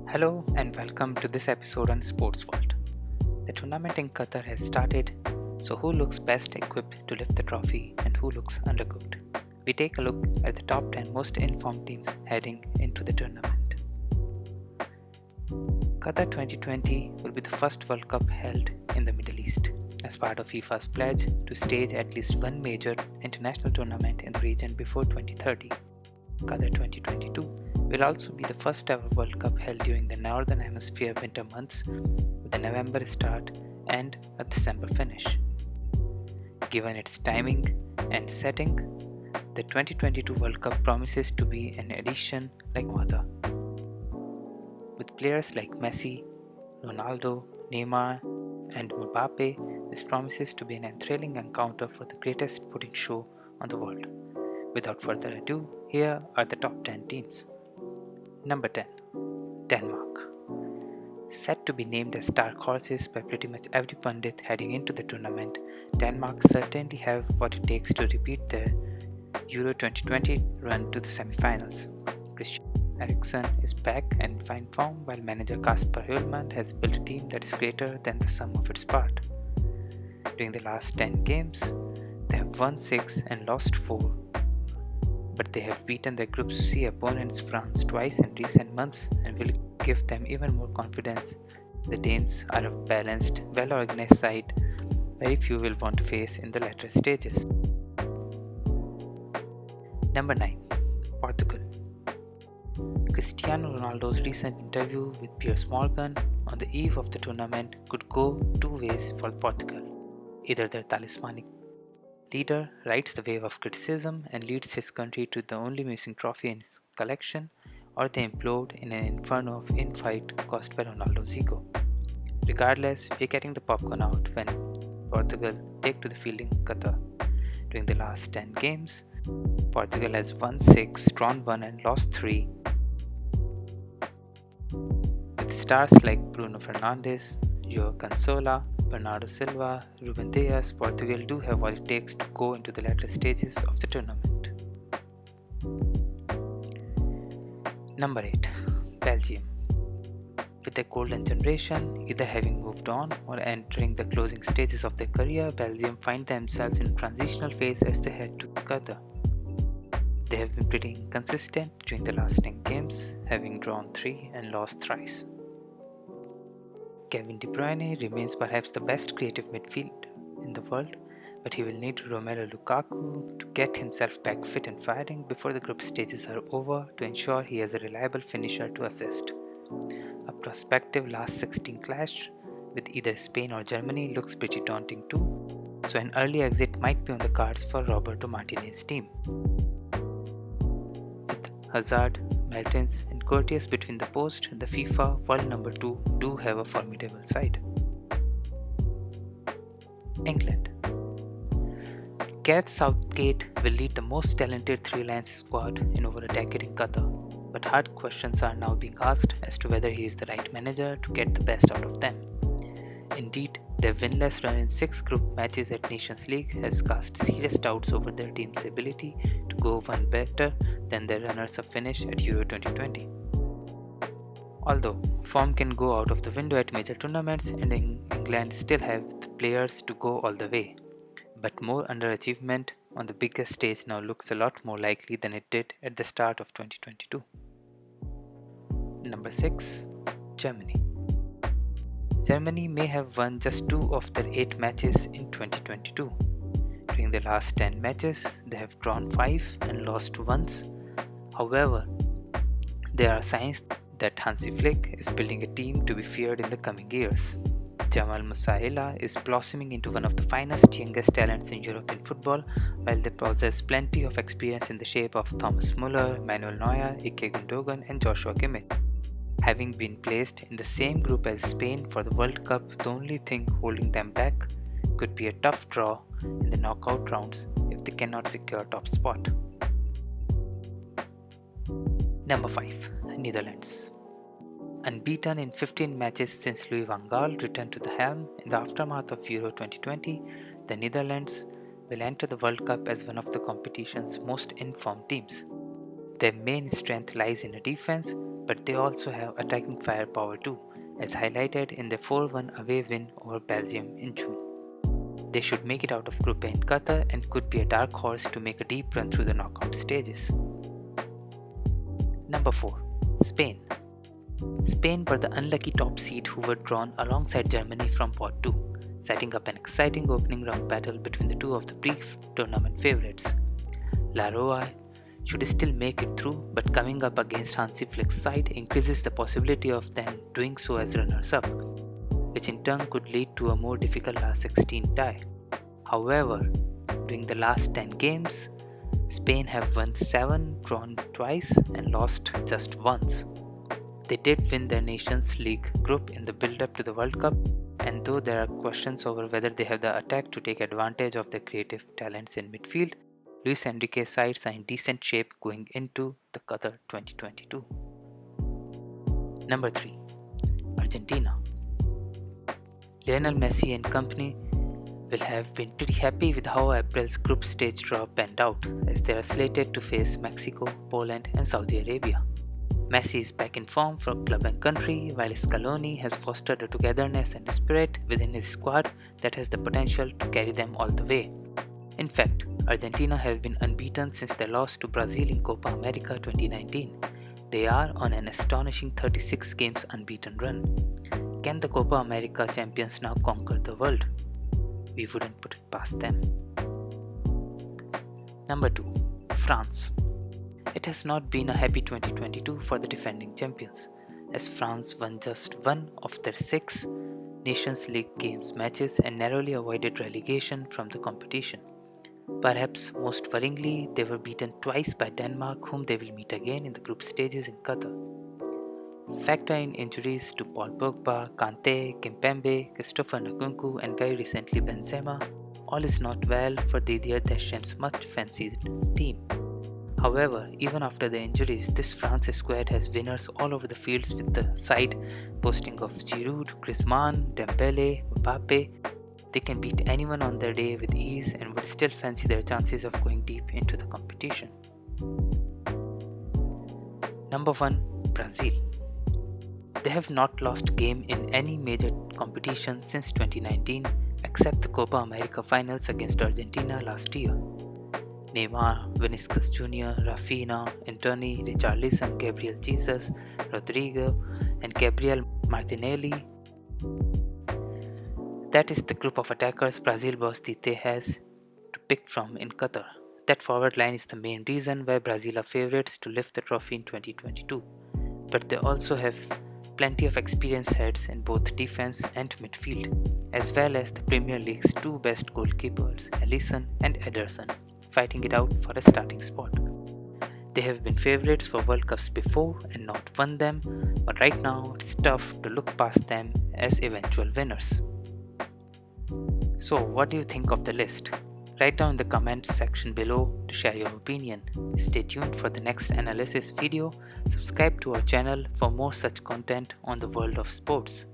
Hello and welcome to this episode on Sports World. The tournament in Qatar has started, so who looks best equipped to lift the trophy and who looks undercooked? We take a look at the top 10 most informed teams heading into the tournament. Qatar 2020 will be the first World Cup held in the Middle East, as part of FIFA's pledge to stage at least one major international tournament in the region before 2030. Qatar 2022 will also be the first ever World Cup held during the Northern Hemisphere winter months, with a November start and a December finish. Given its timing and setting, the 2022 World Cup promises to be an edition like no other. With players like Messi, Ronaldo, Neymar, and Mbappe, this promises to be an enthralling encounter for the greatest sporting show on the world. Without further ado, here are the top 10 teams. Number 10. Denmark. Set to be named as dark horses by pretty much every pundit heading into the tournament, Denmark certainly have what it takes to repeat their Euro 2020 run to the semi-finals. Christian Eriksen is back and in fine form, while manager Kasper Hjulmand has built a team that is greater than the sum of its part. During the last 10 games, they have won 6 and lost 4, but they have beaten their Group C opponents France twice in recent months and will give them even more confidence. The Danes are a balanced, well-organized side very few will want to face in the latter stages. Number 9. Portugal. Cristiano Ronaldo's recent interview with Piers Morgan on the eve of the tournament could go two ways for Portugal. Either their talismanic leader rides the wave of criticism and leads his country to the only missing trophy in his collection, or they implode in an inferno of infight caused by Ronaldo's ego. Regardless, we're getting the popcorn out when Portugal take to the field in Qatar. During the last 10 games, Portugal has won 6, drawn 1 and lost 3. With stars like Bruno Fernandes, Joao Cancelo, Bernardo Silva, Ruben Dias, Portugal do have what it takes to go into the latter stages of the tournament. Number 8. Belgium. With their golden generation either having moved on or entering the closing stages of their career, Belgium find themselves in a transitional phase as they head to Qatar. They have been pretty inconsistent during the last 10 games, having drawn 3 and lost thrice. Kevin De Bruyne remains perhaps the best creative midfielder in the world, but he will need Romelu Lukaku to get himself back fit and firing before the group stages are over to ensure he has a reliable finisher to assist. A prospective last 16 clash with either Spain or Germany looks pretty daunting too, so an early exit might be on the cards for Roberto Martinez's team. With Hazard, Mertens and Courtois between the post, the FIFA world number 2 do have a formidable side. England. Gareth Southgate will lead the most talented three-lions squad in over a decade in Qatar, but hard questions are now being asked as to whether he is the right manager to get the best out of them. Indeed, their winless run in 6 group matches at Nations League has cast serious doubts over their team's ability to go one better than their runners-up finish at Euro 2020. Although form can go out of the window at major tournaments and England still have the players to go all the way, but more underachievement on the biggest stage now looks a lot more likely than it did at the start of 2022. Number 6. Germany. Germany may have won just 2 of their 8 matches in 2022. During the last 10 matches, they have drawn 5 and lost once. However, there are signs that Hansi Flick is building a team to be feared in the coming years. Jamal Musiala is blossoming into one of the finest, youngest talents in European football, while they possess plenty of experience in the shape of Thomas Müller, Manuel Neuer, Ike Gundogan and Joshua Kimmich. Having been placed in the same group as Spain for the World Cup, the only thing holding them back could be a tough draw in the knockout rounds if they cannot secure a top spot. Number 5. Netherlands. Unbeaten in 15 matches since Louis van Gaal returned to the helm in the aftermath of Euro 2020, the Netherlands will enter the World Cup as one of the competition's most informed teams. Their main strength lies in a defense but they also have attacking firepower too, as highlighted in their 4-1 away win over Belgium in June. They should make it out of Group A in Qatar and could be a dark horse to make a deep run through the knockout stages. Number 4. Spain. Spain were the unlucky top seed who were drawn alongside Germany from Pot 2, setting up an exciting opening round battle between the two of the pre-tournament favourites. La Roa should still make it through, but coming up against Hansi Flick's side increases the possibility of them doing so as runners-up, which in turn could lead to a more difficult last 16 tie. However, during the last 10 games, Spain have won 7, drawn twice and lost just once. They did win their Nations League group in the build-up to the World Cup, and though there are questions over whether they have the attack to take advantage of their creative talents in midfield, Luis Enrique's sides are in decent shape going into the Qatar 2022. Number 3. Argentina. Lionel Messi and company will have been pretty happy with how April's group stage draw panned out, as they are slated to face Mexico, Poland and Saudi Arabia. Messi is back in form for club and country, while Scaloni has fostered a togetherness and spirit within his squad that has the potential to carry them all the way. In fact, Argentina have been unbeaten since their loss to Brazil in Copa America 2019. They are on an astonishing 36 games unbeaten run. Can the Copa America champions now conquer the world? We wouldn't put it past them. Number 2. France. It has not been a happy 2022 for the defending champions, as France won just one of their 6 Nations League games matches and narrowly avoided relegation from the competition. Perhaps most worryingly, they were beaten twice by Denmark, whom they will meet again in the group stages in Qatar. Factor in injuries to Paul Pogba, Kante, Kimpembe, Christopher Nkunku and very recently Benzema, all is not well for Didier Deschamps' much fancied team. However, even after the injuries, this France squad has winners all over the fields, with the side boasting of Giroud, Griezmann, Dembele, Mbappe. They can beat anyone on their day with ease and would still fancy their chances of going deep into the competition. Number 1. Brazil. They have not lost a game in any major competition since 2019, except the Copa America finals against Argentina last year. Neymar, Vinicius Jr., Rafinha, Antony, Richarlison, Gabriel Jesus, Rodrigo, and Gabriel Martinelli. That is the group of attackers Brazil boss Tite has to pick from in Qatar. That forward line is the main reason why Brazil are favourites to lift the trophy in 2022. But they also have plenty of experienced heads in both defense and midfield, as well as the Premier League's 2 best goalkeepers, Alisson and Ederson, fighting it out for a starting spot. They have been favourites for World Cups before and not won them, but right now it's tough to look past them as eventual winners. So what do you think of the list? Write down in the comments section below to share your opinion. Stay tuned for the next analysis video. Subscribe to our channel for more such content on the world of sports.